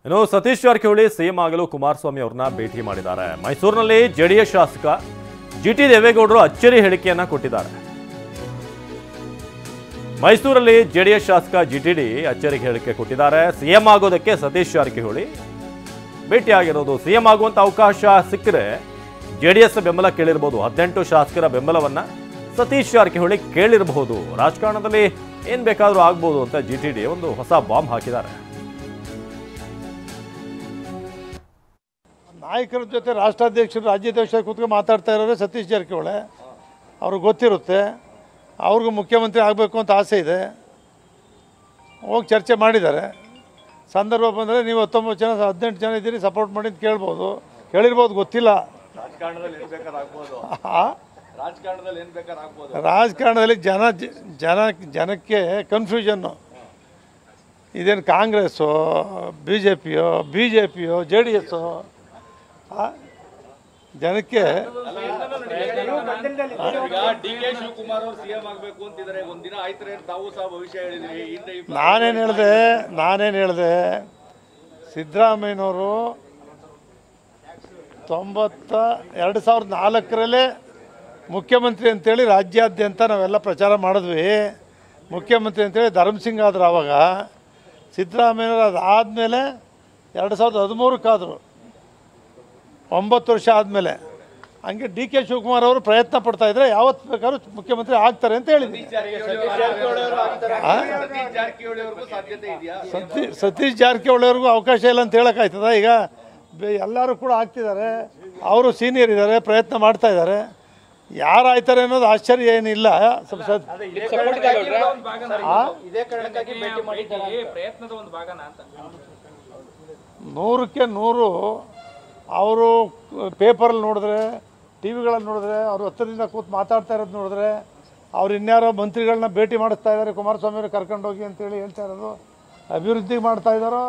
ಇನ್ನು ಸತೀಶ್ ಜಾರಕಿಹೊಳಿ ಸಿಎಂ ಆಗಲು ಕುಮಾರಸ್ವಾಮಿ ಅವರನ್ನ ಭೇಟಿ ಮಾಡಿದ್ದಾರೆ. ಮೈಸೂರಿನಲ್ಲಿ ಜೆಡಿಎಸ್ ಶಾಸಕ ಜಿಟಿ ದೇವೇಗೌಡರು ಅಚ್ಚರಿ ಹೇಳಿಕೆಯನ್ನ ಕೊಟ್ಟಿದ್ದಾರೆ. ಮೈಸೂರಲ್ಲಿ ಜೆಡಿಎಸ್ ಶಾಸಕ ಜಿಟಿಡಿ ಅಚ್ಚರಿ ಹೇಳಿಕೆ ಕೊಟ್ಟಿದ್ದಾರೆ. ಸಿಎಂ ಆಗೋದಕ್ಕೆ ಸತೀಶ್ ಜಾರಕಿಹೊಳಿ ಭೇಟಿಯಾಗಿರೋದು. ಸಿಎಂ ಆಗುವಂತ ಅವಕಾಶ ಸಿಕ್ಕರೆ ಜೆಡಿಎಸ್ ಬೆಂಬಲ ಕೇಳಿರಬಹುದು. 18 ಶಾಸಕರ ಬೆಂಬಲವನ್ನ ಸತೀಶ್ ಜಾರಕಿಹೊಳಿ ಕೇಳಿರಬಹುದು. ರಾಜಕಾರಣದಲ್ಲಿ ಏನ್ ಬೇಕಾದ್ರೂ ಆಗ್ಬೋದು ಅಂತ ಜಿಟಿಡಿ ಒಂದು ಹೊಸ ಬಾಂಬ್ ಹಾಕಿದ್ದಾರೆ. ನಾಯಕರ ಜೊತೆ ರಾಷ್ಟ್ರಾಧ್ಯಕ್ಷರು ರಾಜ್ಯಾಧ್ಯಕ್ಷರು ಕೂತ್ಕೊಂಡು ಮಾತಾಡ್ತಾ ಇರೋರು ಸತೀಶ್ ಜಾರಕಿಹೊಳಿ. ಅವ್ರಿಗೆ ಗೊತ್ತಿರುತ್ತೆ, ಅವ್ರಿಗೂ ಮುಖ್ಯಮಂತ್ರಿ ಆಗಬೇಕು ಅಂತ ಆಸೆ ಇದೆ. ಹೋಗಿ ಚರ್ಚೆ ಮಾಡಿದ್ದಾರೆ. ಸಂದರ್ಭ ಬಂದರೆ ನೀವು 19 ಜನ 18 ಜನ ಇದ್ದೀರಿ, ಸಪೋರ್ಟ್ ಮಾಡಿ ಅಂತ ಕೇಳ್ಬೋದು, ಕೇಳಿರ್ಬೋದು, ಗೊತ್ತಿಲ್ಲ. ರಾಜಕಾರಣದಲ್ಲಿ ಜನಕ್ಕೆ ಕನ್ಫ್ಯೂಷನ್ನು. ಇದೇನು ಕಾಂಗ್ರೆಸ್ಸು, ಬಿ ಜೆ ಪಿಯೋ ಜೆ ಡಿ ಎಸ್ಸು, ಜನಕ್ಕೆ ನಾನೇನು ಹೇಳಿದೆ ಸಿದ್ದರಾಮಯ್ಯನವರು 2004 ಮುಖ್ಯಮಂತ್ರಿ ಅಂತೇಳಿ ರಾಜ್ಯಾದ್ಯಂತ ನಾವೆಲ್ಲ ಪ್ರಚಾರ ಮಾಡಿದ್ವಿ. ಮುಖ್ಯಮಂತ್ರಿ ಅಂತೇಳಿ ಧರ್ಮಸಿಂಗ್ ಆದರು. ಆವಾಗ ಸಿದ್ದರಾಮಯ್ಯನವರು ಅದಾದಮೇಲೆ 2013 9 ವರ್ಷ ಆದಮೇಲೆ. ಹಂಗೆ ಡಿ ಕೆ ಶಿವಕುಮಾರ್ ಅವರು ಪ್ರಯತ್ನ ಪಡ್ತಾ ಇದ್ರೆ ಯಾವತ್ತು ಬೇಕಾದ್ರೂ ಮುಖ್ಯಮಂತ್ರಿ ಆಗ್ತಾರೆ ಅಂತ ಹೇಳಿದ್ವಿ. ಸತೀಶ್ ಜಾರಕಿಹೊಳಿ ಅವ್ರಿಗೂ ಅವಕಾಶ ಇಲ್ಲ ಅಂತ ಹೇಳೋಕ್ಕಾಯ್ತದ? ಈಗ ಎಲ್ಲರೂ ಕೂಡ ಆಗ್ತಿದ್ದಾರೆ, ಅವರು ಸೀನಿಯರ್ ಇದ್ದಾರೆ, ಪ್ರಯತ್ನ ಮಾಡ್ತಾ ಇದ್ದಾರೆ. ಯಾರು ಆಯ್ತಾರೆ ಅನ್ನೋದು ಆಶ್ಚರ್ಯ ಏನಿಲ್ಲ. ನೂರಕ್ಕೆ 100 ಅವರು ಪೇಪರಲ್ಲಿ ನೋಡಿದ್ರೆ, ಟಿ ವಿಗಳಲ್ಲಿ ನೋಡಿದ್ರೆ, ಅವರು ಹತ್ತಿರದಿಂದ ಕೂತು ಮಾತಾಡ್ತಾ ಇರೋದು ನೋಡಿದ್ರೆ, ಅವ್ರು ಇನ್ಯಾರೋ ಮಂತ್ರಿಗಳನ್ನ ಭೇಟಿ ಮಾಡಿಸ್ತಾ ಇದ್ದಾರೆ, ಕುಮಾರಸ್ವಾಮಿ ಅವರು ಕರ್ಕೊಂಡೋಗಿ ಅಂತೇಳಿ ಹೇಳ್ತಾ ಇರೋದು. ಅಭಿವೃದ್ಧಿ ಮಾಡ್ತಾ ಇದ್ದಾರೋ